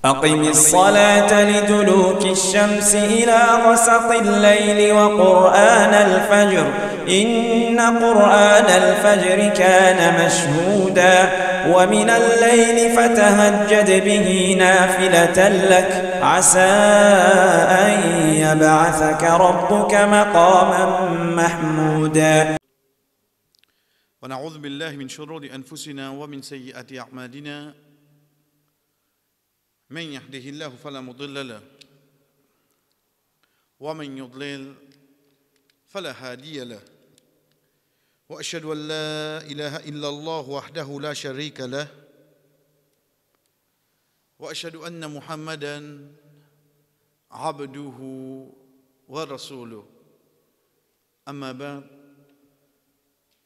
أقم الصلاة لدلوك الشمس إلى غسق الليل وقرآن الفجر إن قرآن الفجر كان مشهودا ومن الليل فتهجد به نافلة لك عسى أن يبعثك ربك مقاما محمودا. ونعوذ بالله من شرور أنفسنا ومن سيئات أعمالنا من يهده الله فلا مضل له ومن يضلل فلا هادي له وأشهد أن لا إله إلا الله وحده لا شريك له وأشهد أن محمدًا عبده ورسوله أما بعد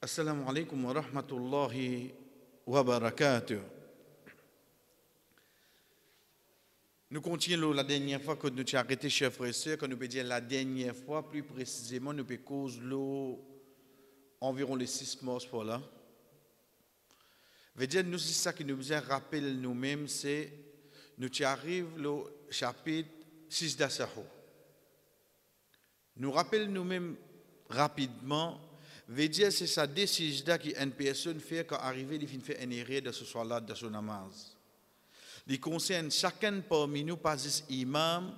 السلام عليكم ورحمة الله وبركاته. Nous continuons la dernière fois que nous avons arrêté, chers frères et sœurs, que nous pouvons dire la dernière fois, plus précisément, nous pouvons causer environ les 6 mois pour là. Veut dire, nous, c'est ça qui nous rappelle nous-mêmes, c'est nous arrivons au chapitre 6 d'Assaho. Nous rappelons nous-mêmes rapidement, veut dire, c'est sa décision qui une personne fait quand arrivé, il fait une erreur de ce soir-là, de son namaz. Il concerne chacun parmi nous, pas juste imam,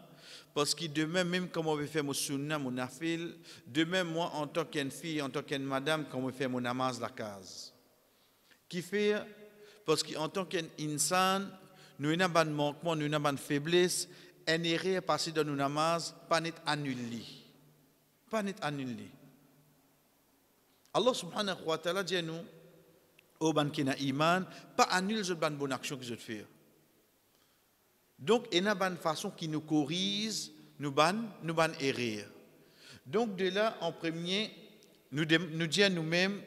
parce que demain, même comme on veut faire mon sunna, mon nafil, demain, moi, en tant qu'une fille, en tant qu'une madame, comme on veut faire mon namaz, la case. Qui fait, parce qu'en tant qu'un insan, nous avons un manquement, nous avons une faiblesse, un erreur passé dans nos namaz, pas net annulé. Pas net annulé. Allah subhanahu wa ta'ala dit à nous, au ban qui n'a iman, pas annule cette bonne action que je fais. Donc, il y a une façon qui nous corrige, nous ban erreur. Donc, de là, en premier, nous disons à nous-mêmes,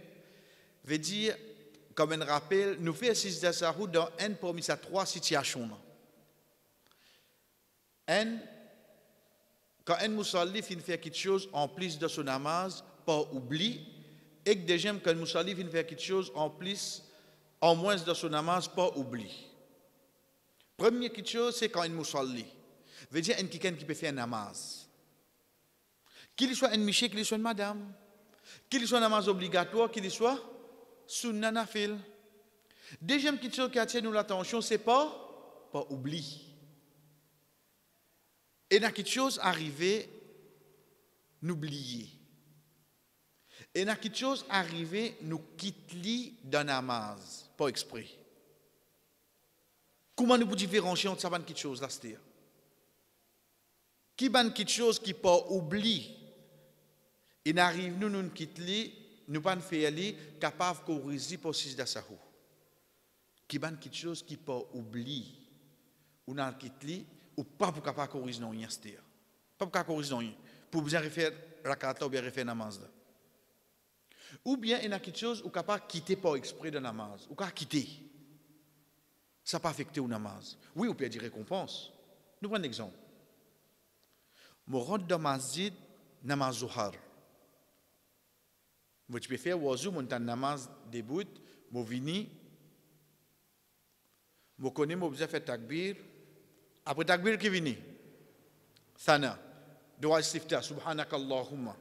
veut dire, comme un rappel, nous faisons 6 d'Assahu dans un parmi ces 3 situations. Quand un musalli fait quelque chose en plus de son namaz, pas oubli, et que deuxième, quand un musalli fait quelque chose en plus, en moins de son namaz, pas oubli. Première chose, c'est quand un musalli veut dire quelqu'un qui peut faire un namaz. Qu'il soit un miché, qu'il soit une madame, qu'il soit un namaz obligatoire, qu'il soit sunna nafil. Deuxième chose qui attire nous l'attention, c'est pas oubli. Et dans quelque chose arrivé, n'oublier. Et dans quelque chose arrivé, nous quitter dans namaz, pas exprès. Comment nous pouvons différencier entre ça et quelque chose là, c'est-à-dire? Qui est quelque chose qui pas oublié, il arrive nous quitter, nous pas faire capable de corriger pour 6 d'Assahu. Qui est quelque chose qui pas oublié, ou n'a quitter, ou pas pour capable de corriger non rien, c'est-à-dire. Pas pour capable de corriger non rien, pour bien refaire rakata ou bien refaire namaz là. Ou bien il y a quelque chose ou capable de quitter par exprès de namaz, ou capable quitter. Ça n'a pas affecté au namaz. Oui, on peut dire récompense. Nous prenons un exemple. Je rentre dans le masjid, namaz zuhar. Je peux faire wazou, mon namaz début, je viens, je connais, je vais faire takbir. Après takbir, qui vient? Sana. Dua istiftah, subhanakallahumma.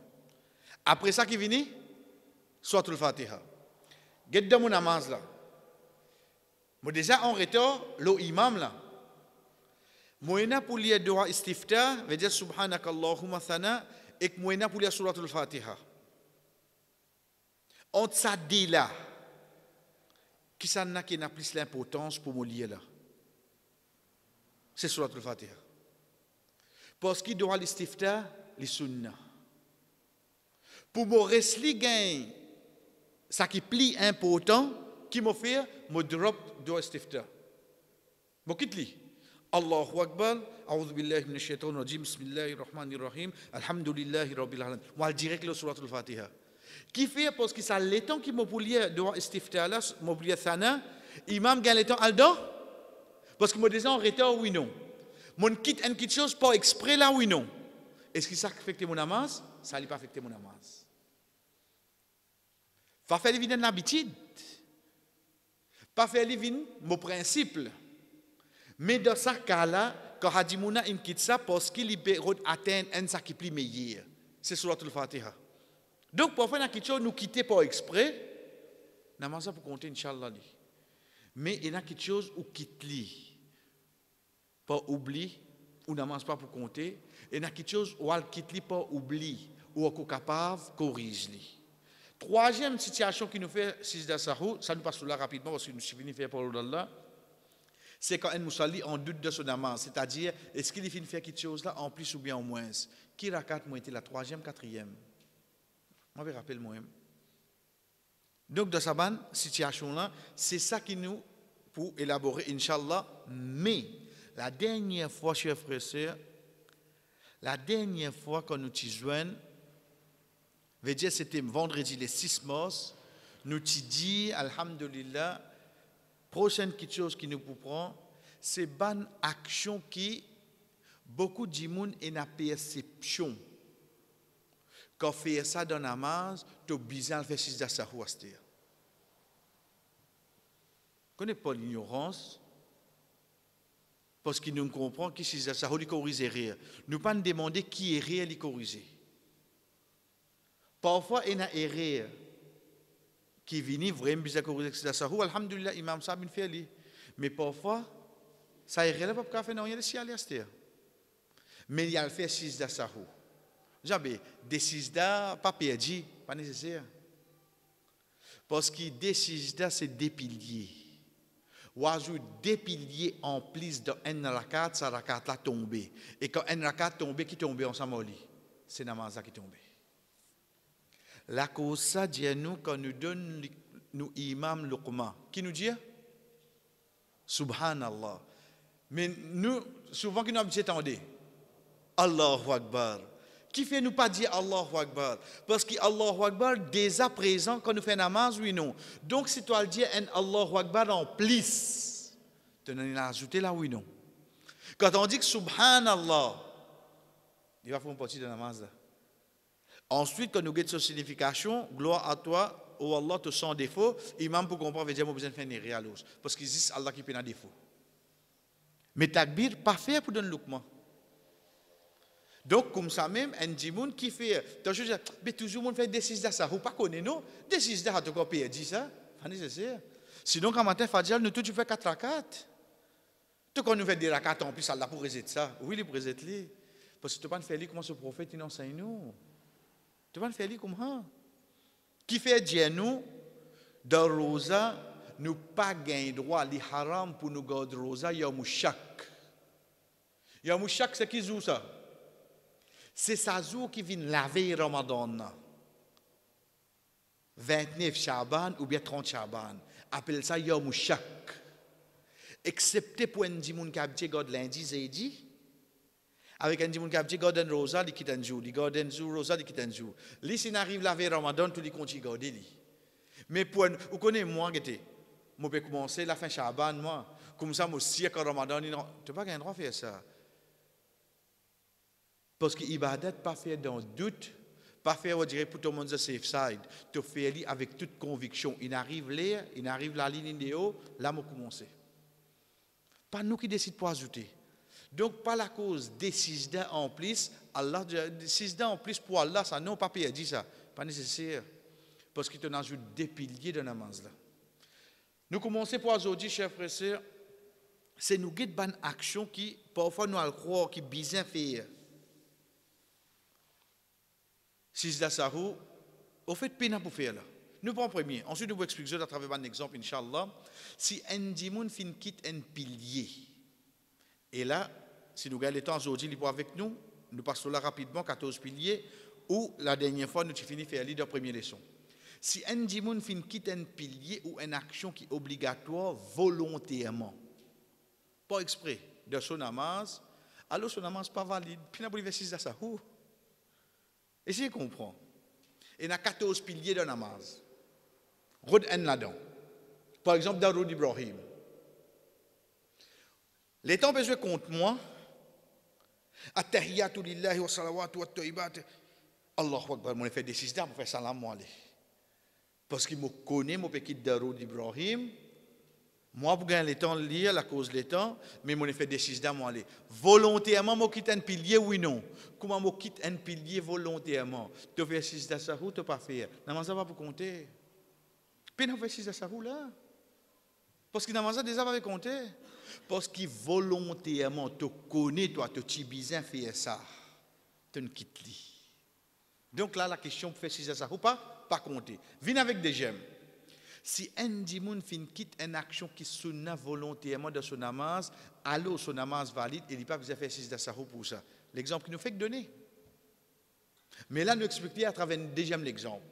Après ça, qui vient? Suratul Fatiha. Get dans mon namaz là. Moi déjà en retard, l'imam là. Moi pour lire dua istiftah, veut dire subhanakallahumma thana, et moi pour lire suratul Fatiha. Entre ça dit là, qui ça n'a qui n'a plus l'importance pour me lire là. C'est suratul Fatiha. Parce qu'il doit l'istiftah, les sunnah. Pour me rester gain, ça qui plie important, qui m'a fait, me drop dua istiftah. Bon, quitte-li. Allahu Akbar, A'udhu billahi minash shaitanir rajim, bismillahir rahmanir rahim, alhamdulillahi rabbil alamin. Moi, direct le suratul Fatiha. Qui fait, parce que ça, les temps qui m'a pour lire dua istiftah là, m'a pour lire thana, imam gagne le temps al-dan, parce que moi déjà en retard, oui, non. Mon quitte une petite chose, pas exprès là, oui, non. Est-ce que ça affecte mon namaz? Ça n'a pas affecté mon namaz. Pas faire l'évident l'habitude. Pas faire l'évident mon principe. Mais dans ce cas-là, quand Hadimouna il quitte ça parce qu'il peut atteindre un ça qui est plus meilleur. C'est sur le Fatiha. Donc, parfois, il y a quelque chose nous quitter pas exprès. Namaz pour compter, Inch'Allah. Mais il y a quelque chose où quitte li. Pas oubli, ou namaz pas pour compter. Il y a quelque chose où il quitte li pas oubli, ou est capable de corriger li. Troisième situation qui nous fait Sijda Sahou, ça nous passe là rapidement parce que nous sommes venus faire pour Allah. C'est quand un musalli en doute de son namaz, c'est-à-dire, est-ce qu'il finit faire quelque chose là en plus ou bien en moins? Qui rakat moi était la troisième, quatrième? On va rappeler moi-même. Donc, dans cette situation-là, c'est ça qui nous, pour élaborer, Inch'Allah, mais la dernière fois, chers frères et sœurs, la dernière fois qu'on nous joignent, veut dire c'était vendredi les 6 mars, nous dit, alhamdulillah, prochaine petite chose qui nous prend, c'est une action qui, beaucoup de gens ont une perception. Quand on fait ça dans la namaz, tu es obligé de faire Sijda Sahou. Tu ne connais pas l'ignorance, parce qu'il nous comprend que Sijda Sahou est corrigé rire. Nous ne pouvons pas demander qui est réel et corrigé. Parfois, il y a un erreur qui vient vraiment bizarre corriger Sijda Sahou. Alhamdulillah, Imam Sabin fait lui. Mais parfois, ça est réel, pas faire rien de si à l'ester. Mais il y a le fait Sijda Sahou. J'avais des sijda pas perdu, pas nécessaire. Parce que des sijda c'est des piliers. Ou ajoute des piliers en plus dans un rakat, ça rakat là tombé. Et quand un rakat tombé, qui tombe ensemble, c'est namaza qui tombe. La cause ça dit nous quand nous donne nous imam Luqman, qui nous dit Subhanallah. Mais nous souvent qui nous attendons Allahu Akbar. Qui fait nous pas dire Allahu Akbar? Parce que Allahu Akbar, déjà présent quand nous faisons namaz, oui, non. Donc, si tu as dit un Allahu Akbar en plus, tu n'as ajouté là, oui, non. Quand on dit que Subhanallah, il va faire une partie de namaz là. Ensuite, quand nous avons cette signification, gloire à toi, oh Allah, te sans défaut, imam pour comprendre, veut dire, moi, besoin de faire une réalité. Parce qu'il existe Allah qui peut un défaut. Mais takbir, pas fait pour donner le loukman. Donc, comme ça même, un djimoun qui fait, mais toujours, on fait des sijda ça, vous ne connaissez pas, non? Des sijda, tu as perdu ça? Pas nécessaire. Sinon, quand matin, Fadjal, nous tous, tu fais 4 rakats. Tu quand nous fait des rakats, en plus, Allah pour réséter ça. Oui, il pour réséter. Parce que tu ne peux pas faire comment ce prophète, il enseigne nous. Tu ne peux pas faire comment? Qui fait dire nous, dans Rosa, nous pas gagné droit, les haram pour nous garder Rosa, il y a un mouchak. Il y a un mouchak, c'est qui joue ça? C'est ça qui vient laver Ramadan. 29 Shaban ou bien 30 Shaban. Appelle ça Yom Shak. Excepté pour un dimoun qui a dit God lundi, jeudi. Avec un dimoun qui a dit God and Rosa, il quitte un jour. Il God and Rosa, il quitte un jour. Lui, s'il arrive laver Ramadan, tout le continue à garder. Mais pour vous connaissez moi, je peux commencer la fin Shaban, moi. Comme ça, moi, si quand Ramadan, tu n'as pas le droit de faire ça. Parce que l'ibadat, pas faire dans doute, pas faire, on dirait, pour tout le monde, safe side. Tu fais avec toute conviction. Il arrive là, il arrive la ligne de haut, là, on commence. Pas nous qui décidons pour ajouter. Donc, pas la cause des sijda en plus, Allah, des sijda en plus pour Allah, ça non, pas perdu ça. Pas nécessaire. Parce qu'il t'en ajoute des piliers de namaz là. Nous commençons pour aujourd'hui, chers frères et sœurs, c'est nous guider une action qui, parfois, nous allons croire, qui bien faire. Sijda Sahou, au fait, peine pour faire là. Nous prenons premier. Ensuite, nous vous expliquer à travers un exemple, Inch'Allah. Si un dimoun fin quitte un pilier, et là, si nous gagnons le temps aujourd'hui, il est avec nous, nous passons là rapidement, 14 piliers, ou la dernière fois, nous avons fini de faire la première leçon. Si un dimoun fin quitte un pilier ou une action qui est obligatoire volontairement, pas exprès, de son namaz, alors son namaz n'est pas valide. Puis, nous avons Sijda Sahou. Essayez de comprendre. Il y a 14 piliers de namaz. Rod en là-dedans. Par exemple, Daroud Ibrahim. Les temps besoin contre moi. Attahiyatu lillahi wa salawatu wa tayyibat. Allahu Akbar. Moi, je fais des sijda pour faire salam moi. Parce qu'il me connaît, mon petit Daroud Ibrahim. Moi, pour gagner le temps de lire, la cause du temps, mais mon effet décision, moi, aller. Volontairement, moi, quitte un pilier, oui, non. Comment moi, quitte un pilier volontairement? Tu fais 6 de sa roue, tu pas faire. Non, ça va pour compter. Puis, on fait 6 de sa roue là. Parce que dans ça, déjà, va compter. Parce que volontairement, tu connais, toi, tu t'y bien faire ça. Tu ne quittes pas. Donc là, la question pour faire 6 de sa roue, pas compter. Viens avec des gemmes. Si un dimoun fin quitte une action qui sunna volontairement de son namaz, alors son namaz valide et il n'a pas besoin de faire 6 d'assahu pour ça. L'exemple qui nous fait que donner. Mais là, nous expliquons à travers un deuxième exemple.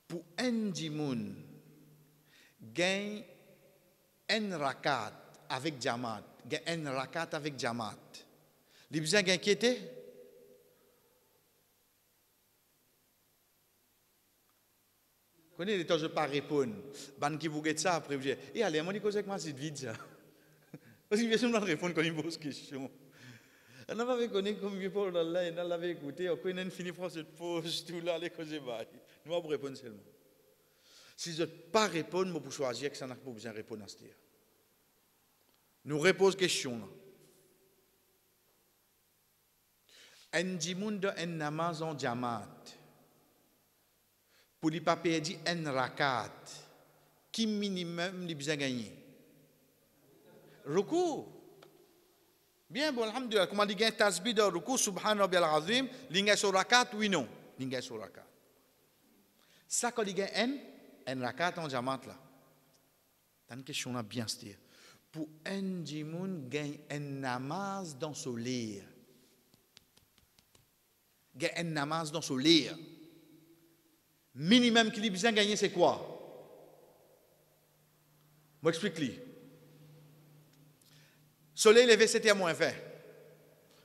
Pour un dimoun, gagne un rakat avec jamaat, gagne un rakat avec jamaat. Il a besoin d'inquiéter. Connais les temps je pas répondre. Ban qui vous guette ça après vous dire "Eh allez, moi dit cause avec moi c'est vide ça." Parce que bien sûr on répondre quand il pose question. On n'a pas connaître comme vieux Paul là, on l'avait écouté, on connaît fini France pose tout là les causes bail. Nous on répondre seulement. Si je pas répondre, moi pour choisir que ça n'a pas besoin de répondre à ce dire. Nous repose question là. Un dimoun de un namaz en jamaat. Pour ne pas perdre un rakat, qui minimum il besoin gagner? Ruku. Bien, bon, alhamdulillah. Comment il gagne tasbih de ruku, subhan rabbil azim, il gagne sur rakat, oui, non. Il gagne sur rakat. Ça, quand il gagne un rakat en jamaat là. C'est une question là bien dire. Pour un dimoun gagne un namaz dans son lit. Gagne un namaz dans son lit. Minimum qu'il a besoin de gagner, c'est quoi? Moi, explique-lui. Soleil levé, c'était à moins 20.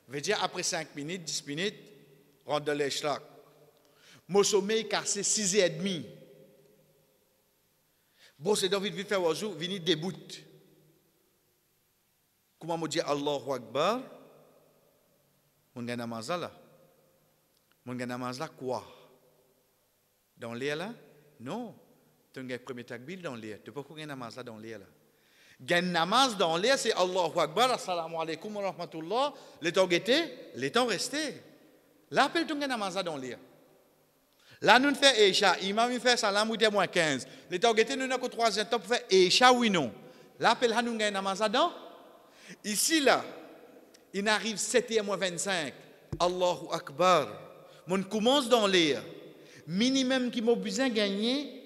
Veut dire, après 5 minutes, 10 minutes, rentre dans l'échelon. Mon sommeil cassé 6h30. Bon, c'est donc vite faire oiseau, venir debout. Comment me dire Allahu Akbar? Mon gars namaz là. Mon gars namaz là, quoi? Dans l'air là? Non. Tu as un premier takbir dans l'air. Tu ne peux pas faire un namaz là dans l'air là. Un namaz dans l'air, c'est Allahu Akbar, assalamu alaikum wa rahmatullah. Les temps guettés, les temps restés. Là, appelle tu un namaz là dans l'air. Là, nous faisons Isha. Imam fait salam ou moins 15. Les temps guettés, nous n'avons que 3 temps pour faire Isha oui non. Là, appelle nous un namaz là dans. Ici là, il arrive 7h moins 25. Allahu Akbar. On commence dans l'air. Minimum qui m'a besoin de gagner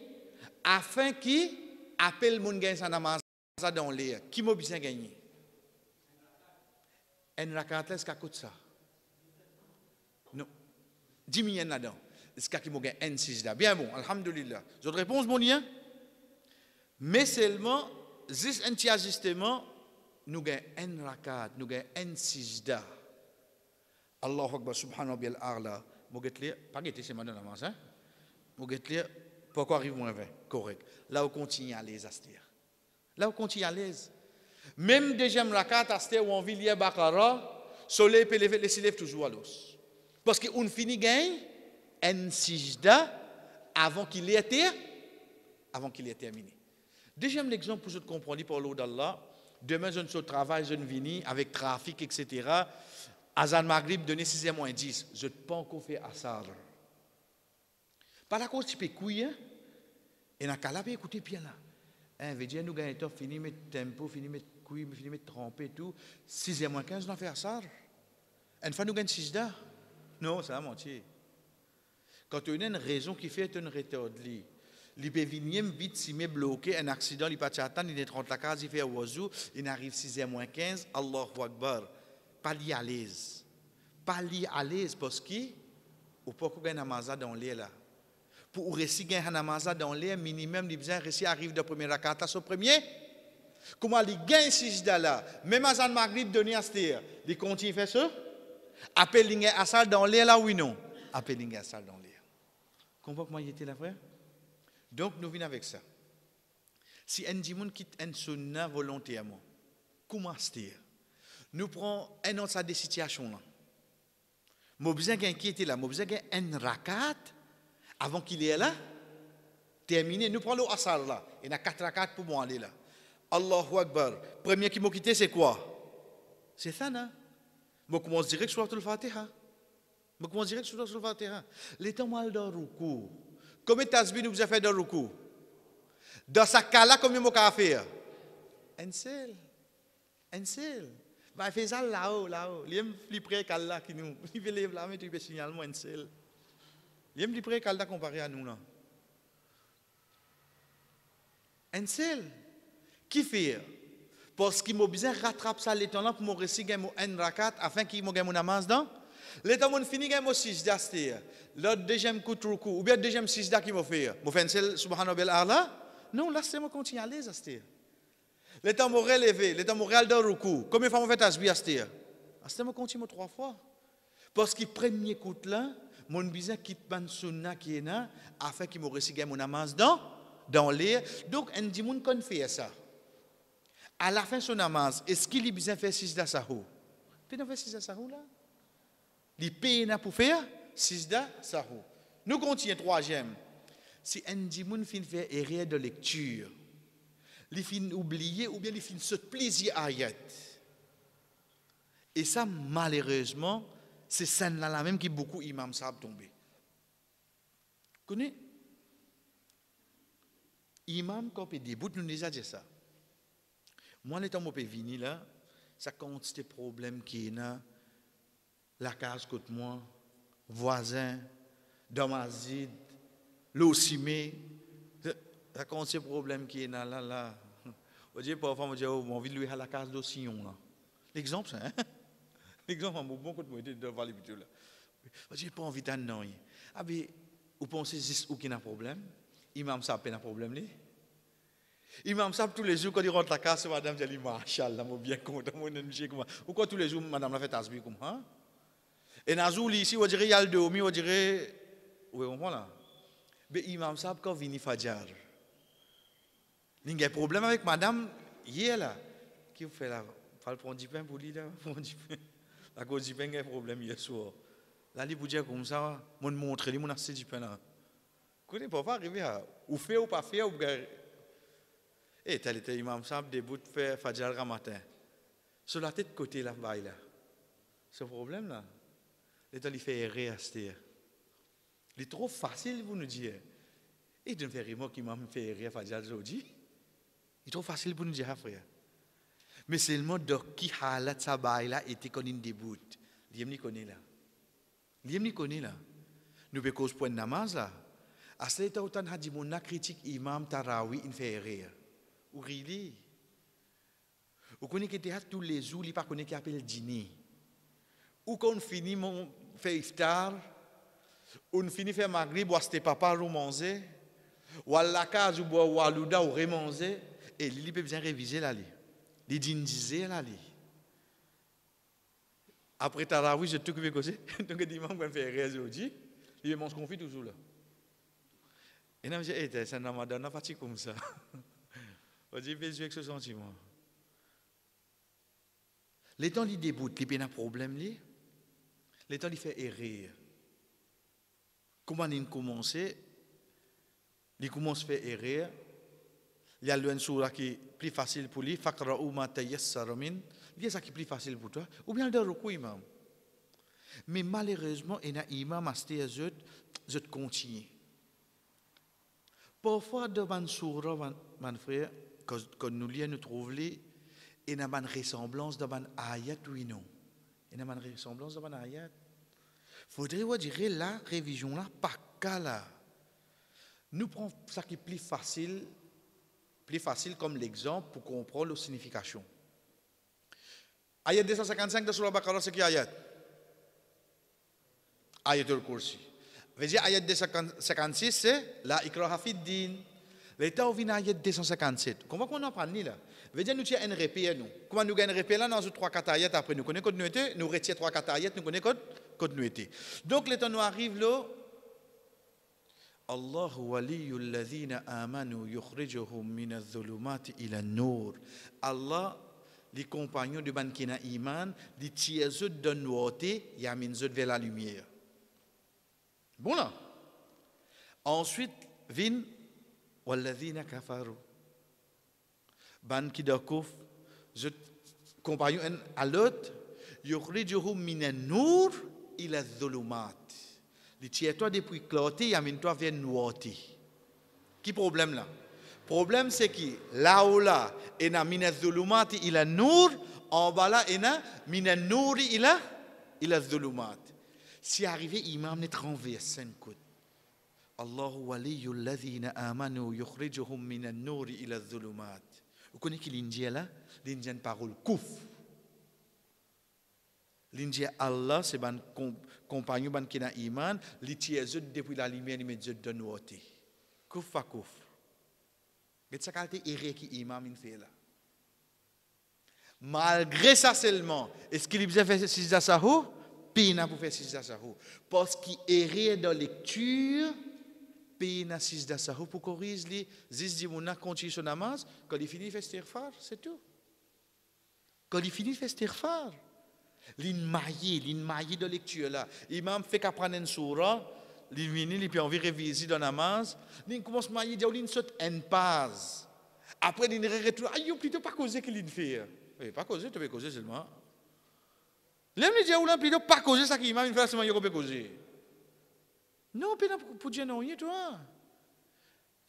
afin qu'il appelle mon gain sa namaz dans l'air. Qui m'a besoin de gagner? Un rakat, est-ce qu'il coûte ça? Non. 10 millions là-dedans. Est-ce qu'il m'a gagné un 6 là? Bien bon, alhamdulillah. Votre réponse, mon lien? Mais seulement, juste un petit ajustement, nous gagnons un rakat, nous gagnons un 6 là. Allahu Akbar, subhanahu wa ta'ala. Pas guetter, c'est maintenant namaz, hein? Pourquoi arrive moins 20? Correct. Là, on continue à l'aise, Astir. Là, on continue à l'aise. Même deuxième rakat, Astir, où on vit lire Bakara, soleil peut lever, les lève toujours à l'os. Parce qu'on finit gagne un sijda avant qu'il ait terminé. Deuxième exemple pour que vous compreniez par l'eau d'Allah. Demain, je ne suis au travail, je ne viens avec trafic, etc. Azan Maghrib, donné 6h moins 10. Je ne peux pas encore faire Asar. Par la cause, tu peux couiller, et dans le cas là, écoutez bien là. Veut dire, nous gagnons temps, fini mettre tempo, fini mettre couille, fini mettre tremper, tout. 6h moins 15, on fait Asar. Une fois, nous gagnons 6 d'heures. Non, ça va mentir. Quand tu as une raison qui fait une rétorde, il peut venir vite, s'il m'est bloqué, un accident, il peut attendre, il est 30 la case, il fait un oiseau, il arrive 6h moins 15, Allahu Akbar. Pas lié à l'aise. Pas lié à l'aise parce que, ou pas qu'on a un namaz dans l'air là. Pour réussir à un namaz dans l'air, minimum, il besoin réussir à arriver de premier rakat à ce premier. Comment il gagne 6 là? Même Azan Maghrib donné à ce terre, il continue à faire ça? Appelle l'ingé à salle dans l'air là, oui non? Appelle l'ingé à salle dans l'air. Comprends comment il était là, frère? Donc, nous venons avec ça. Si un dimoun quitte un sunna volontairement, comment c'est? Nous prenons un autre de cette situation-là. Nous avons besoin d'inquiéter là, nous avons besoin d'un rakat avant qu'il est là. Terminé, nous prenons l'asar là. Il y a 4 rakats pour moi aller là. Allahu Akbar. Premier qui m'a quitté, c'est quoi? C'est ça, non? Je commence direct sur le Fatiha. Je commence direct sur le Fatiha. L'état mal dans le ruku. Combien de tasbih nous avons fait dans le ruku? Dans ce cas-là, combien de mots faire? Un seul. Un seul. Il fait ça là-haut, là-haut. Il est plus près qu'à là qui nous. Il veut lever la main, tu peux signaler un seul. Il est plus près qu'à là comparé à nous là. Un seul. Qui fait? Parce qu'il m'a besoin de rattraper ça l'état là pour me réciter un rakat afin qu'il me gagne mon namaz dans. L'état mon fini gagne mon 6 d'astir. Le deuxième coup de ruku ou bien le deuxième 6 d'as qui m'a fait. M'a fait un seul subhanallah Allah. Non, là c'est moi continue à l'aise astir. L'état m'a relevé, l'état m'a réal dans le ruku. Combien de fois m'a fait tasbih astir? Astir m'a continue 3 fois. Parce que premier coup là, mon besoin quitte ban sunna qui est là afin qu'il me récite mon namaz dans l'air. Donc on dit mon qu'on fait ça. À la fin de son namaz, est-ce qu'il a besoin de faire 6 da sahou? Il peut faire 6 da sahou là? Il paye pour faire 6 da sahou. Nous continuons troisième. Si un dimoun fin faire erreur de lecture, il fin oublier ou bien il fin se plaisir à ayat. Et ça, malheureusement, c'est celle-là la même qui beaucoup imam savent tomber. Connais? Imam, quand il débute, nous déjà dit ça. Moi, les temps où je suis là, ça compte des problèmes qui est là, la case côté moi, voisin, dans ma zid, l'ossimé, ça compte des problèmes qui est là. On dit parfois, on dit, oh, j'ai envie de lui à la case d'Ossillon là. L'exemple, c'est, hein? L'exemple, on bon côté moi, devant les vidéos là. On dit, pas envie d'en non. Ah, mais, vous pensez juste où qu'il y a un problème? Imam ça a un problème, là? Imam Sab tous les jours quand il rentre à la case, madame dit machallah, moi bien content, moi n'aime comment. Pourquoi tous les jours madame la fait tasbih comme ça? Et dans ici on dirait il y a le domi, on dirait oui, on comprend là. Mais Imam Sab quand vient Fajr. Il y a un problème avec madame hier là. Qui fait là? Faut prendre du pain pour lui là, prendre du pain. La cause du pain il y a un problème hier soir. Là il pour dire comme ça, moi montrer lui mon assez du pain là. Connais pas arriver à ou faire ou pas faire ou et tel était Imam Sab début de faire Fajr matin. Sur la tête côté là-bas là. Ce problème là, l'état il fait erreur à ce Il est trop facile pour nous dire. Et de faire moi qui m'a fait erreur Fajr aujourd'hui. Il est trop facile pour nous dire frère. Mais c'est le mode de qui halat sa bail là était qu'on une début. L'iem ni connaît là. L'iem ni connaît là. Nous peut cause point namaz là. À ce l'état autant a dit mon critique imam Tarawi il fait erreur. Ou really? Ou qu'on est tous les jours, il pas connaît qui appelle dîner. Ou qu'on finit mon fait iftar, ou on finit faire maghrib, ou acheter papa ou manger, ou à la case ou boire walouda ou remanger, et il peut bien réviser là li. Il dit là li. Après Tarawi, je tout que causer. Donc dimanche on fait rien aujourd'hui, il mange confit toujours là. Et là je dis c'est un ramadan, on a fatigue comme ça. On dit, mais avec ce sentiment. Les temps, il débute, il y a un problème. Les temps, il fait erreur. Comment il commence? Il commence à faire erreur. Il y a une sourate qui est plus facile pour lui. Faqra'u ma tayassara min. Il y a ça qui est plus facile pour toi. Ou bien le ruku imam. Mais malheureusement, il y a un imam à je continue. Parfois, devant une sourate, mon frère, quand nous lisons, nous trouvons, il y a une ressemblance dans une ayat, oui, non. Il y a une ressemblance dans une ayat. Il faudrait dire la révision là, pas qu'à là. Nous prenons ça qui est plus facile comme l'exemple pour comprendre la signification. Ayat 255 de Surah Baqarah, c'est qui ayat? Ayatul Kursi. Veut dire ayat 256, c'est la ikraha fid din. L'état où vient ayat 257. Comment on apprend là? Veut dire nous tiens un répé nous. Comment nous gagnons un répé là dans 3-4 ayats après nous connaissons code nous était, nous retirons 3-4 ayats, nous connaissons code nous était. Donc l'état nous arrive là. Allahu waliyul ladhina amanu yukhrijuhum min adh-dhulumati ila an-nur. Allah les compagnons de ban qui na iman, les tiers de noité, y a min vers la lumière. Bon là. Ensuite vient walladhina kafaru. Ban qui de kouf, je compagnon à l'autre, yukhrijuhum minan nur ila dhulumat. Li tire-toi depuis clarté, yamine-toi vers noirté. Qui problème là? Problème c'est qui là ou là, ena minan dhulumat ila nur, en bas là ena minan nouri ila dhulumat. Si arrivé imam net renverse un coup. Allahu waliyul ladhina amanu yukhrijuhum minan nouri ila dhulumat. Vous connaissez qui l'Indien là? L'Indien parole kouf. L'Indien Allah, c'est un compagnon qui a iman, li tient depuis la lumière, il met de noirté. Kouf fa kouf. Mais c'est ça qui est qui imam in fait là. Malgré ça seulement, est-ce qu'il a fait six asahou? Pina pour faire six asahou. Parce qu'il errait dans lecture, pina six asahou pour corriger les zis di mouna continue son namaz, quand il finit fait istighfar, c'est tout. Quand il finit fait istighfar, l'inmaillé de lecture là, imam fait qu'apprendre une sourate, il puis envie réviser dans namaz, il commence à mailler, il saute en pause. Après il retourne, aïe plutôt pas causer qu'il il fait. Pas causer, tu peux causer seulement. L'aime dire ou là plutôt pas causer ça qui imam il fait seulement il peut causer. Non, pas pour dire non, toi.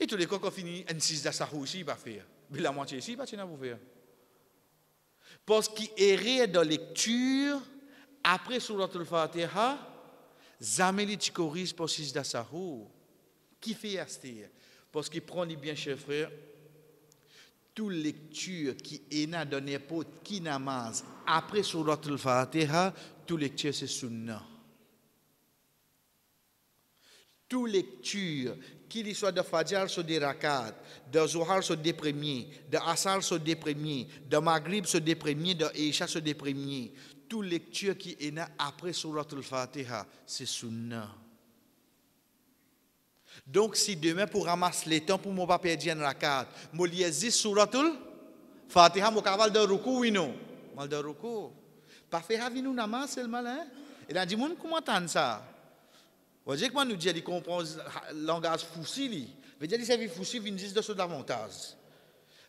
Et tous les cas qu'on finit un 6 d'asahou ici, il va faire. Mais la moitié ici, il va faire. Parce qu'il errait dans lecture, après Surat al-Fatiha, Zameli Tikoris pour 6 d'asahou. Qui fait astir? Parce qu'il prend les bien, chers frères, toute lecture qui est dans n'importe qui namaz, après Surat al-Fatiha, toute lecture c'est sunnah. Toute lecture, qu'il soit de Fajr sur des rakat, de Zohar sur des premiers, de Asar sur des premiers, de Maghrib sur des premiers, de Isha sur des premiers, toute lecture qui est là après Surat al-Fatiha, c'est sunnah. Donc si demain pour ramasser les temps pour mon pas perdre un rakat, moi lis 10 Surat al-Fatiha, mon caval de ruku, oui non, mal de ruku. Pas faire avec nous namaz seulement là. Et là dit mon comment entendre ça? Vous voyez comment nous dit, il comprend le langage foussi, veut dire, il s'est vu foussi, il dit de ce davantage.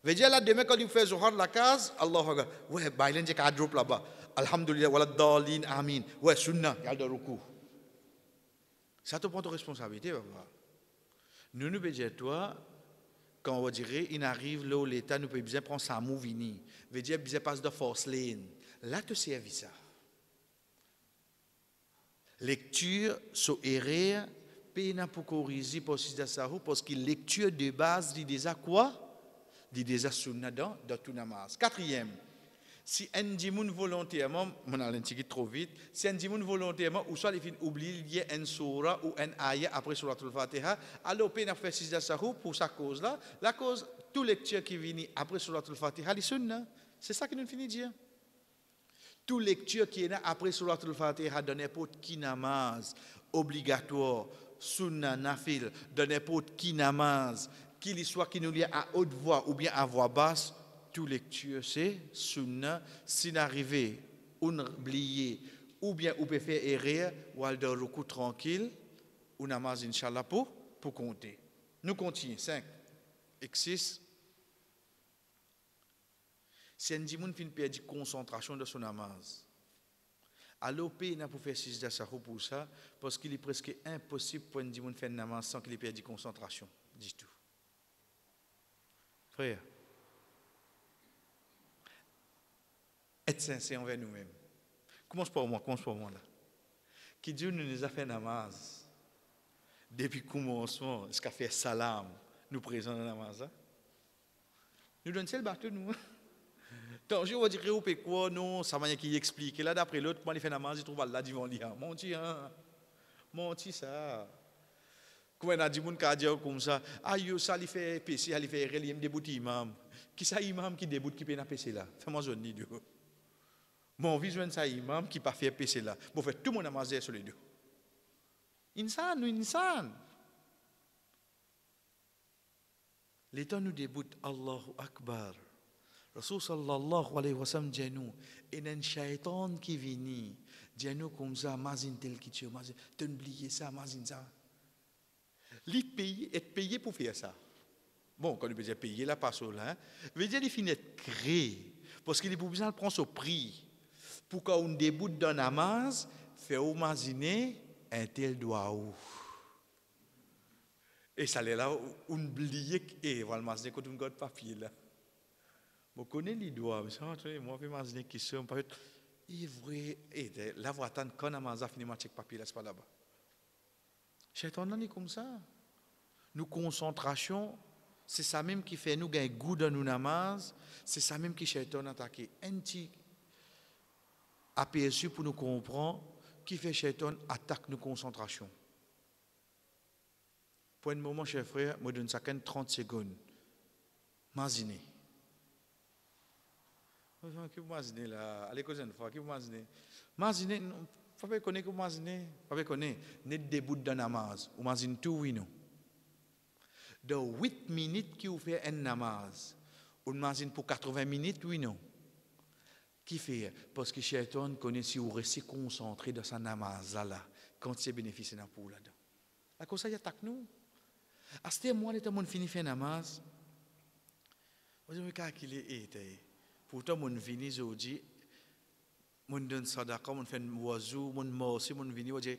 Veut dire, là, demain, quand il fait Zohar la case, Allah, ouais, bah, il y a un drop là-bas. Alhamdulillah, voilà, dalin, amin. Ouais, sunnah, il y a le ruku. Ça te prend ta responsabilité, papa. Nous veut dire, toi, quand on va dire, il arrive là où l'État nous peut bien prendre sa mouvini, veut dire, bien passe de force lane. Là, tu servis ça. Lecture sur errer, pena pour corriger pour sisdasahou parce que lecture de base dit déjà quoi? Dit déjà sunna dans tout namaz. Quatrième, si un dimoun volontairement, on a l'indiqué trop vite, si un dimoun volontairement ou soit il finit oublier un surah ou un ayah après surat al-Fatiha, alors pena faire sisdasahou pour sa cause là, la cause toute lecture qui vient après surat al-Fatiha, les sunna, c'est ça que nous finit de dire. Toute lecture qui est là après Surat al-Fatiha de n'importe qui namaz obligatoire, sunna, nafil, de n'importe qui namaz, qu'il soit qui nous lit à haute voix ou bien à voix basse, toute lecture c'est sunna, si n'arrive ou oublier ou bien ou peut faire erreur ou al de ruku tranquille ou namaz inshallah pour compter. Nous continuons 5 et 6. Si un dimoun fin perdre concentration de son namaz, alors il n'a pas fait six d'asahou pour ça, parce qu'il est presque impossible pour un dimoun faire un namaz sans qu'il ait perdu concentration, du tout. Frère, être sincère envers nous-mêmes. Commence par moi là. Qui Dieu nous a fait namaz depuis le commencement, jusqu'à faire salam, nous présentons le namaz. Nous donnons le bateau nous. Tant je vais dire que quoi non, ça m'a qui explique là d'après l'autre comment il fait namaz, il trouve là devant lui. Menti ça. Comment on a dit mon cas dire comme ça, aïe ça il fait PC, il fait RL, il déboute imam. Qui ça imam qui déboute qui peut na PC là? Fais-moi zone ni deux. Mon vision ça imam qui pas fait PC là. Bon fait tout mon namaz sur les deux. Insan. L'état nous déboute Allahu Akbar. Rasul sallallahu alayhi wa sallam dit nous, et un shaitan qui vient, dit nous comme ça, mazin tel qui tue, mazin, t'oublier ça, mazin ça. Être payé pour faire ça. Bon, quand on peut dire payer la passe là, veut dire qu'il finit créé. Parce qu'il est pour besoin de prendre ce prix. Pour qu'on déboute dans la masse, fait imaginer un tel doigt où. Et ça là, on oublie que, voilà, imaginer quand on garde papier là. Je connais les doigts, mais ça, moi, je vais imaginer qu'ils sont pas. Il est vrai, et là, vous attendez quand on a fini de check papier là, c'est pas là-bas. Chaitan, on est comme ça. Nous concentration, c'est ça même qui fait nous gagner goût dans nos namaz, c'est ça même qui Chaitan attaqué. Un petit aperçu pour nous comprendre qui fait Chaitan attaque nos concentrations. Pour un moment, cher frère, je donne ça 30 secondes. Imaginez. Qui vous imaginez là? Allez, cause une fois, qui vous imaginez? Imaginez, faut pas connaître que vous imaginez. Faut pas connaître. Net début de namaz. Vous imaginez tout, oui, non? Dans 8 minutes qui vous fait un namaz, vous imaginez pour 80 minutes, oui, non? Qui fait? Parce que Shaitan connaît si vous restez concentré dans sa namaz là, quand c'est bénéficié dans pour là-dedans. À cause ça, il attaque nous. À ce moment, les gens finissent faire namaz. Vous avez qu'à qu'il est. Pourtant, mon vini aujourd'hui, mon donne sadaqa, mon fait oiseau, mon morsi, mon vini, on dit,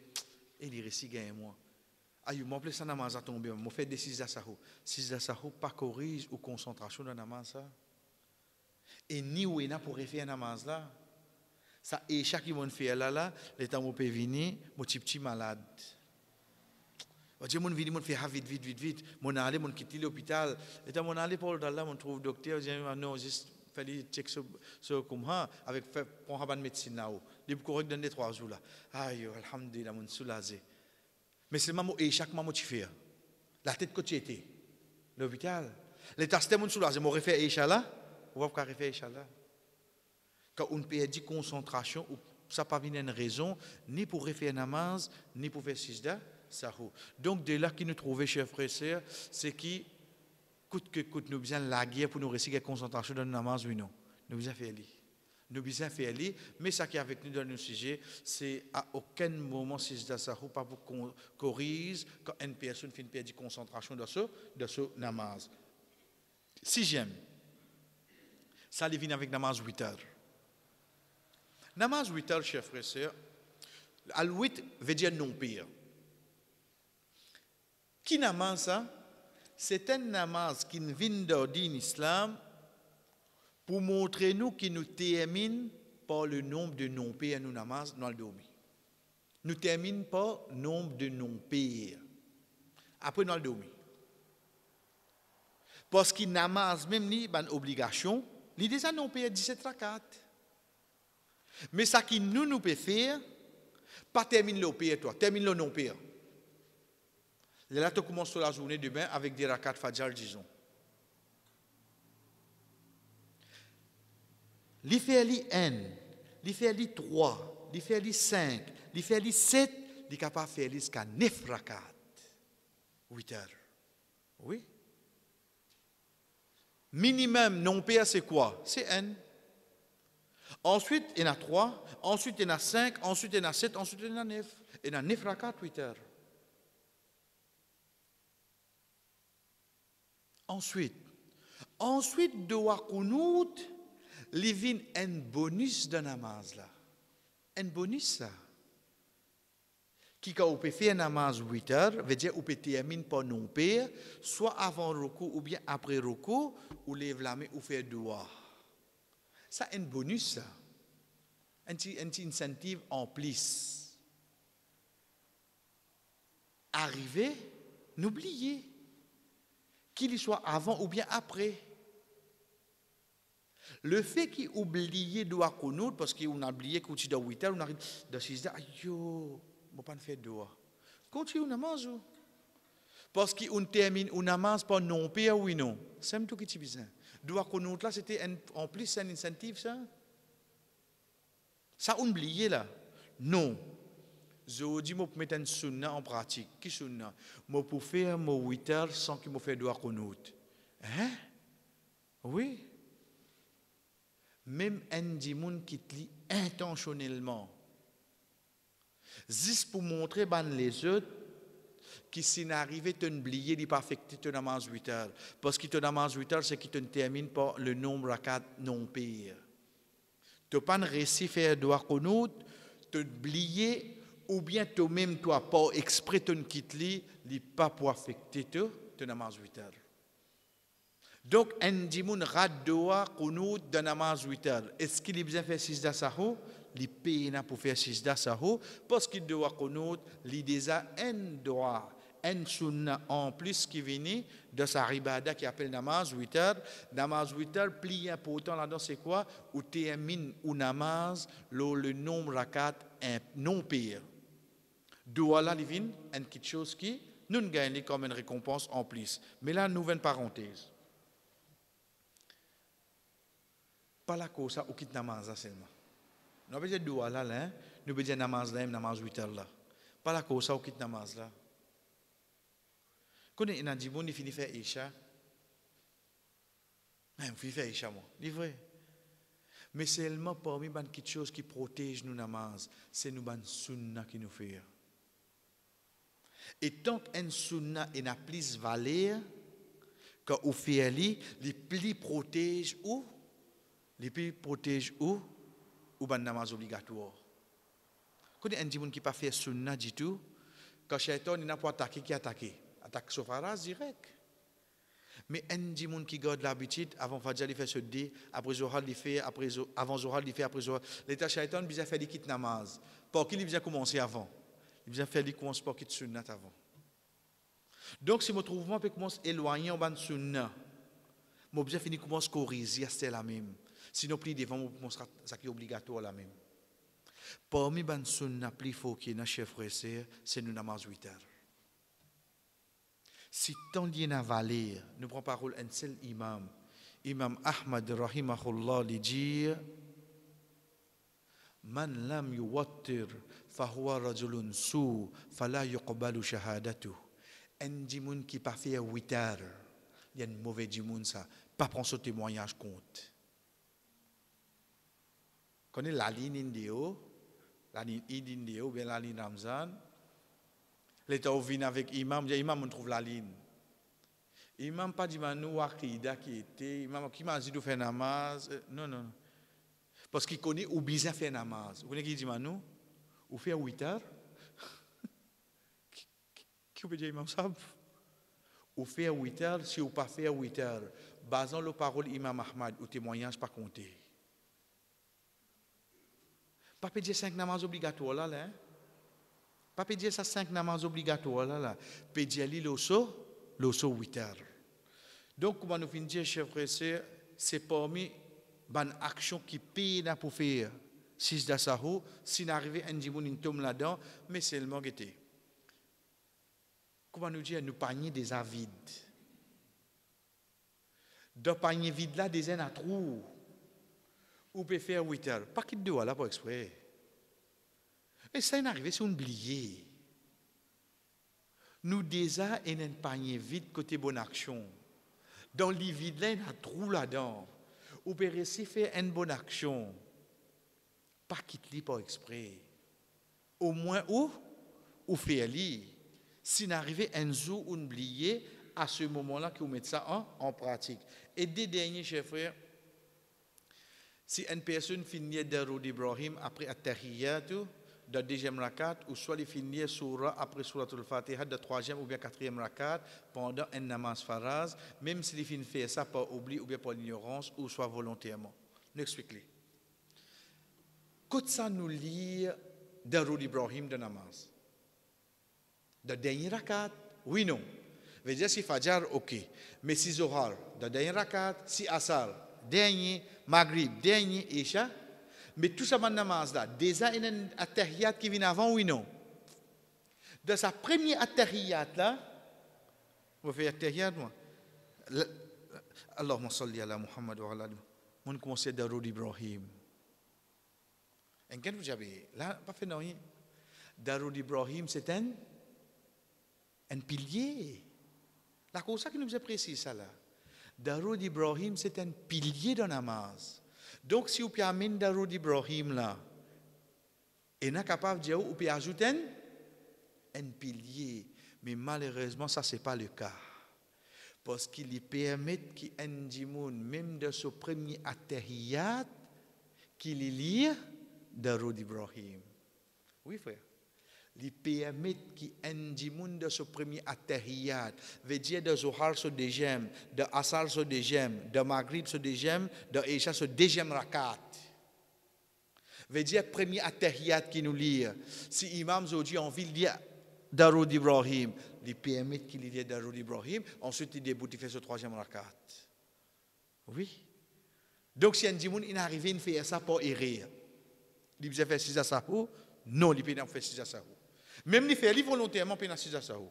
il réussit gagne moi. Aïe, mon plaisir namaz a tombé, mon fait des 6 asahou. 6 asahou pas corrige ou concentration dans namaz ça. Et ni où est pour refaire namaz là. Ça et chaque mon fait là, les temps où peut venir, mon petit malade. On dit mon vini, mon fait vite. Mon aller, mon quitter l'hôpital. Et temps mon aller pour là, mon trouve docteur, dit non, juste fallait check ce comme ça avec pour avoir médecine là-haut. Il correct dans les 3 jours là. Aïe, alhamdulillah, mon soulagé. Mais c'est maman et chaque maman tu fais. La tête que tu étais. L'hôpital. L'état c'était mon soulagé, mon refait Inch'Allah. On va pas refaire Inch'Allah. Quand on perd concentration, ça pas venir une raison ni pour refaire namaz, ni pour faire sijda, sahou. Donc de là qui nous trouvait chers frères et sœurs, c'est qui coûte que coûte nous besoin la guerre pour nous réussir la concentration dans le namaz, oui non. Nous besoin faire li. Nous besoin faire li, mais ça qui est avec nous dans le sujet, c'est à aucun moment sijda sahou pas pour qu'on corrige quand une personne fait une perte de concentration dans ce namaz. Sixième, ça vient avec namaz 8 heures. Namaz 8 heures, chers frères et sœurs, al 8 veut dire non pire. Qui namaz ça? C'est un namaz qui vient d'ordine l'islam pour montrer nous qui nous termine par le nombre de non-pires nous namaz dans le dormi. Nous termine par le nombre de non-pires. Après dans le dormi. Parce qu'il namaz même ni une obligation, il déjà non-pires 17 rakat. Mais ça qui nous peut faire, pas termine le pire toi, termine le non-pire. Là, tu commences la journée demain avec des rakats fajr, disons. Li fait li 1, li fait li 3, li fait li 5, li fait li 7, li capable faire li jusqu'à 9 rakats. 8 heures. Oui. Minimum non-pire, c'est quoi? C'est 1. Ensuite, il y en a 3, ensuite, il y en a 5, ensuite, il y en a 7, ensuite, il y en a 9. Il y en a 9 rakats, 8 heures. Ensuite, de Wakunout, il vient un bonus de namaz là. Un bonus ça. Qui quand on peut faire un namaz 8 heures, veut dire on peut terminer par non père, soit avant roku ou bien après roku, ou lève la main ou faire doigt. Ça un bonus ça. Un petit incentive en plus. Arriver, n'oubliez. Qu'il soit avant ou bien après. Le fait qu'il oublie doit connaître, parce qu'on a oublié qu'on est dans 8 heures, on arrive dans 6 heures, aïe, on ne peut pas faire doigt. Continue on namaz. Parce qu'on termine on namaz par non père oui non. C'est tout qui est bizarre. Doit connaître là, c'était en plus un incentive ça. Ça on oublie là. Non. Je dis, je peux mettre un sunna en pratique. Qui sunna? Je peux faire mon 8 heures sans qu'il me fasse doigt connaître. Hein? Oui. Même un dimoun qui te lit intentionnellement. Juste pour montrer les autres qui s'est arrivé te oublier, il pas affecté ton namaz 8 heures. Parce que ton namaz 8 heures, c'est qui te termine par le nombre rakat non pire. Tu n'as pas réussi à faire doigt konout, te oublier, ou bien toi-même, toi, pas exprès ton kitli, il pas pour affecter ton namaz 8 heures. Donc, un dimoun rat doigt konout de namaz 8 heures. Est-ce qu'il a besoin de faire 6 d'asahou? Il paye pour faire 6 d'asahou, parce qu'il doit konout, il déjà un doigt. Un sunna en plus qui vient de sa ribada qui appelle namaz 8 heures. Namaz 8 heures, plus important là-dedans, c'est quoi? Ou termine ou namaz, le nombre rakat non pire. Doua là, il vient quelque chose qui nous gagne comme une récompense en plus. Mais là, nouvelle parenthèse. Pas la cause ou quitte namaz seulement. Nous avons dit doua là, nous avons dit namaz là, namaz 8 heures là. Pas la cause ou quitte namaz là. Quand on a dit bon, il finit faire Isha. Il finit faire Isha, moi. C'est vrai. Mais seulement parmi les petites choses qui protègent nos namaz, c'est nous ban sunna qui nous fait. Et tant qu'un sunna n'a plus valeur, quand on fait les plus protège où? Les plus protège où? Ou ban namaz obligatoire. Quand on dit bon qui pas fait sunna du tout, quand Shaitan n'a pas attaqué, qui attaque? Attaque sofaras direct. Mais un dimoun qui garde l'habitude, avant Fajr, il fait ce dé, après Zohar, il fait, avant Zohar, il fait, après Zohar. L'état shaitan, il a fait des kits namaz. Pour qui il a commencé avant? Il a fait des commences pour qu'il sunnat avant. Donc, si mon mouvement peut commencer à éloigner en ban sunnat, mon objet finit commence à corriger, c'est la même. Sinon, plus devant, mon commence ça qui est obligatoire la même. Parmi ban sunnat, plus fort qui est dans chef frère, c'est nous namaz 8 heures. Si tant lié à valer, nous prenons parole un seul imam, Imam Ahmad rahimahullah, lui dit Man lam yuwattir fahuwa rajulun su fala yuqbalu shahadatu. Un dimoun qui pas fait 8 heures, il y a un mauvais dimoun ça, pas prendre ce témoignage compte. Connais la ligne Indéo, la ligne Id Indéo, bien la ligne Ramzan. L'état où vient avec imam, imam on trouve la ligne. Imam pas dit manou akida qui était, imam qui m'a dit de faire namaz, non. Parce qu'il connaît ou bien faire namaz. Vous connaissez qui dit manou? Ou faire 8 heures? Qui peut dire imam ça? Ou faire 8 heures, si ou pas faire 8 heures, basant le parole imam Ahmad, ou témoignage pas compté. Pas peut dire 5 namaz obligatoires là, hein? Pas peut dire ça 5 namaz obligatoires là. Peut dire l'osso 8 heures. Donc, comment nous finissons, chers frères et sœurs, c'est parmi les actions qui payent pour faire 6 d'asahou, si n'arrive un dimoun tombe là-dedans, mais c'est le manqué. Comment nous dire, nous panier des avides. Dans le panier vide là, des à trous. Ou peut faire 8 heures. Pas qu'il doit là pour exprès. Et ça n'est arrivé, c'est oublié. Nous déjà in un panier vide côté bonne action. Dans le vide là, il y a un trou là-dedans. Ou peut réussir faire une bonne action. Pas quitter pour exprès. Au moins ou faire li. Si n'arrive un jour oublié, à ce moment-là, que vous mettez ça en pratique. Et des derniers, chers frères, si une personne finit Darud Ibrahim après At-Tahiyyatu, de deuxième rakat, ou soit il finit surah après suratul Fatiha de troisième ou bien quatrième rakat pendant un namaz faraz, même s'il finit faire ça par oubli ou bien par ignorance ou soit volontairement. Nous expliquons. Quand ça nous lit Darud Ibrahim de namaz, de dernier rakat, oui non. Veut dire si Fajr, ok. Mais si Zohar, de dernier rakat, si Asar, dernier, Maghrib, dernier, Isha. Mais tout ça, namaz là, déjà il y a un attahiyat qui vient avant, oui non. De sa première attahiyat là, on va faire attahiyat, moi. Allahumma salli ala Muhammad wa ala on commence Darud Ibrahim. Et quand vous avez, là, pas fait non, Darud Ibrahim, c'est un pilier. La cause qui nous a précisé ça là. Darud Ibrahim, c'est un pilier de namaz. Donc, si vous pouvez amener Darud Ibrahim là, et n'est capable de dire, vous pouvez ajouter un pilier. Mais malheureusement, ça, ce n'est pas le cas. Parce qu'il permet qu'il y ait même de ce premier attahiyat, qu'il lit Darud Ibrahim. Oui, frère. Il permet qu'il y ait de ce premier attahiyat, veut dire de Zohar ce deuxième, de Asar ce deuxième, de Maghrib ce deuxième, de Isha ce deuxième rakat. Veut dire premier attahiyat qui nous lit. Si Imam Zodi a envie de dire Darud Ibrahim, il permet qu'il y ait Darud Ibrahim, ensuite il débute, il fait ce troisième rakat. Oui. Donc si un dimoun il arrive, il fait ça pour errer. Il peut faire 6 à Sahou, non, il peut pas faire 6 à Sahou. Même il fait volontairement, il peut faire 6 à Sahou.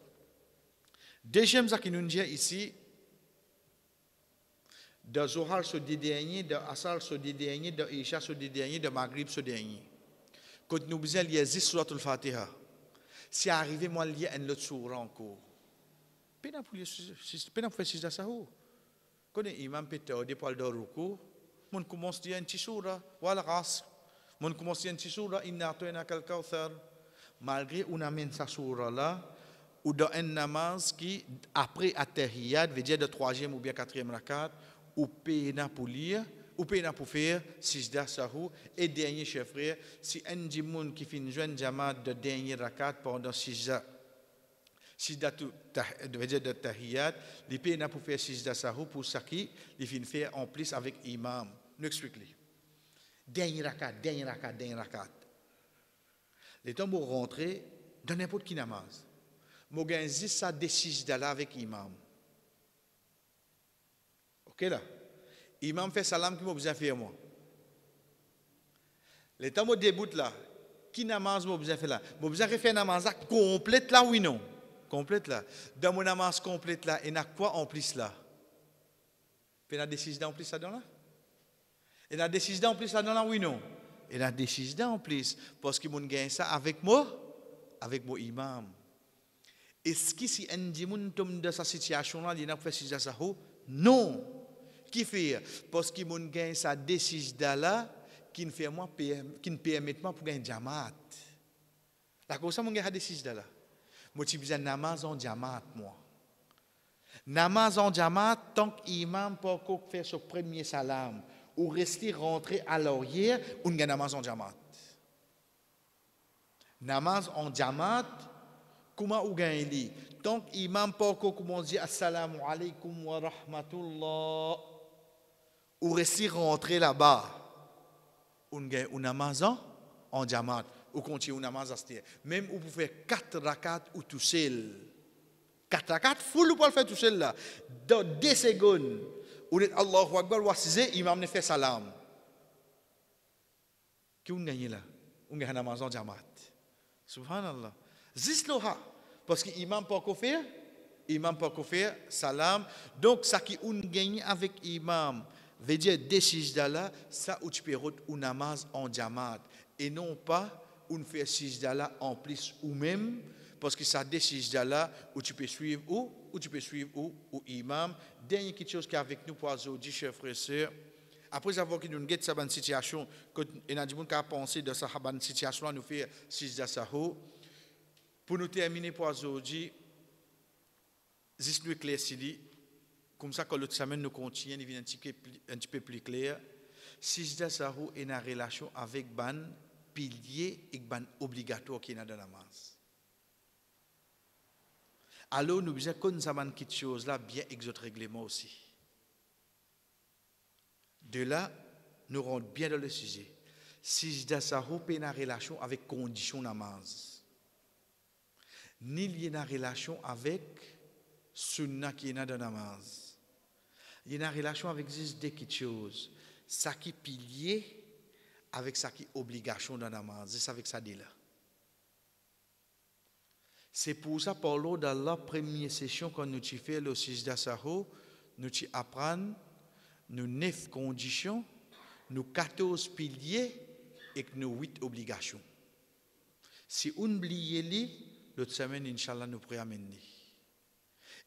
Deuxième ça qui nous dit ici, de Zohar ce dernier, de Asar ce dernier, de Isha ce dernier, de Maghrib ce dernier. Quand nous disons il y a 10 surat al-Fatiha, si arrivé moi il y a un autre surah encore. Pena pour faire 6 à Sahou. Quand l'imam peut te dire pour le ruku, on commence à dire un petit surah, wal asr. On commence à dire un petit surah, inna a'tayna kal kawthar. Malgré on amène sa surah là, ou dans un namaz qui après attahiyat, veut dire de troisième ou bien quatrième rakat, ou pena pour lire, ou pena pour faire sijda sahou. Et dernier chef frère, si un dimoun qui fait une jeune jamaat de dernier rakat pendant sijda veut dire de tahiyat, il pena pour faire sijda sahou pour ça qui il fait faire en plus avec imam. Nous explique-lui. Dernier rakat. Les temps pour rentrer dans n'importe qui namaz. Moi gagne ça des sijda là avec imam. OK là. Imam fait salam qui m'a besoin faire moi. Les temps où débute là, qui namaz m'a besoin faire là? M'a besoin faire namaz complète là oui non? Complète là. Dans mon namaz complète là, et n'a quoi en plus là? Puis la décision en plus là dans là? Et la décision en plus là dans là oui non? Et la décision en plus parce que mon gagne ça avec moi imam. Est-ce que si un dimoun tombe dans cette situation là, il n'a pas fait ça? Non. Qui fait? Parce que mon gagne sa décision là qui ne fait moi qui ne permet pas pour gagner jamaat. La cause ça mon gagne sa décision là. Moi tu besoin namaz en jamaat moi. Namaz en jamaat tant qu'imam pas faire son premier salam ou rester rentré à l'arrière, on gagne namaz en jamaat. Namaz en jamaat comment on gagne li? Tant qu'imam pas comment dire assalamu alaykum wa rahmatullah ou rester rentré là-bas, on gagne un namaz en jamaat ou continue un namaz astir. Même ou pouvez faire 4 rakats ou tout seul. 4 rakats full ou pas le faire tout seul là. Dans 2 secondes, ou dit Allahu Akbar wa sizé, imam ne fait salam. Qui on gagne là? On gagne namaz en jamaat. Subhanallah. Zisloha. Parce que imam pas faire salam. Donc ça qui on gagne avec imam veut dire des sijda là, ça où tu peux rendre un namaz en jamaat et non pas on fait sijda là en plus ou même parce que ça des sijda là où tu peux suivre ou tu peux suivre ou imam. Dernière quelque chose qui est avec nous pour aujourd'hui chers frères et sœurs. Après avoir que nous avons cette bonne situation, que nous avons pensé de cette bonne situation, nous faisons sijda sahou. Pour nous terminer pour aujourd'hui, juste nous éclaircir, comme ça que l'autre semaine nous continue, il vient un petit peu plus clair. Sijda sahou est en relation avec ban pilier et ban obligatoire qui est dans la namaz. Alors nous disons que nous avons quelque chose là bien exote règlement aussi. De là, nous rentrons bien dans le sujet. Sijda sahou est en relation avec condition namaz. Ni lié en relation avec sunna qui est dans la namaz. Il y a une relation avec juste deux choses. Ça qui est pilier avec ça qui est obligation dans la namaz. C'est avec ça là. C'est pour ça, Paulo, dans la première session, quand nous avons fait le sijda sahou, nous apprenons nos 9 conditions, nos 14 piliers et nos 8 obligations. Si on oublie l'autre semaine, Inch'Allah, nous pourrons amener.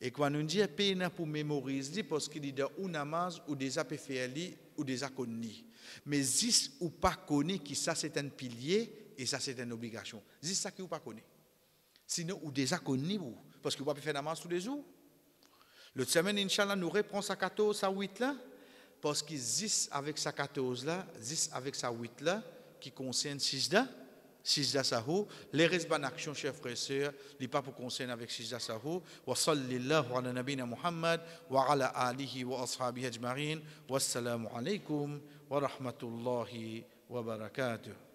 Et quand nous disons peine pour mémoriser, parce qu'il y a un namaz ou des apéféali ou des aconnus. Mais si ou pas connaît que ça c'est un pilier et ça c'est une obligation. Si ça qui ou pas connaît. Sinon, ou déjà connu, parce que vous pouvez faire namaz tous les jours. Le semaine, Inch'Allah, nous reprend sa 14, sa 8 là, parce que 10 avec sa 14 là, 10 avec sa 8 là, qui concerne 6 là. Sijda Sahu, les restes en action, chers frères et sœurs, les pas pour concerne avec Sijda Sahu. Wa sallallahu ala nabina Muhammad wa ala alihi wa ashabihi ajma'in. Wassalamu alaikum wa rahmatullahi wa barakatuh.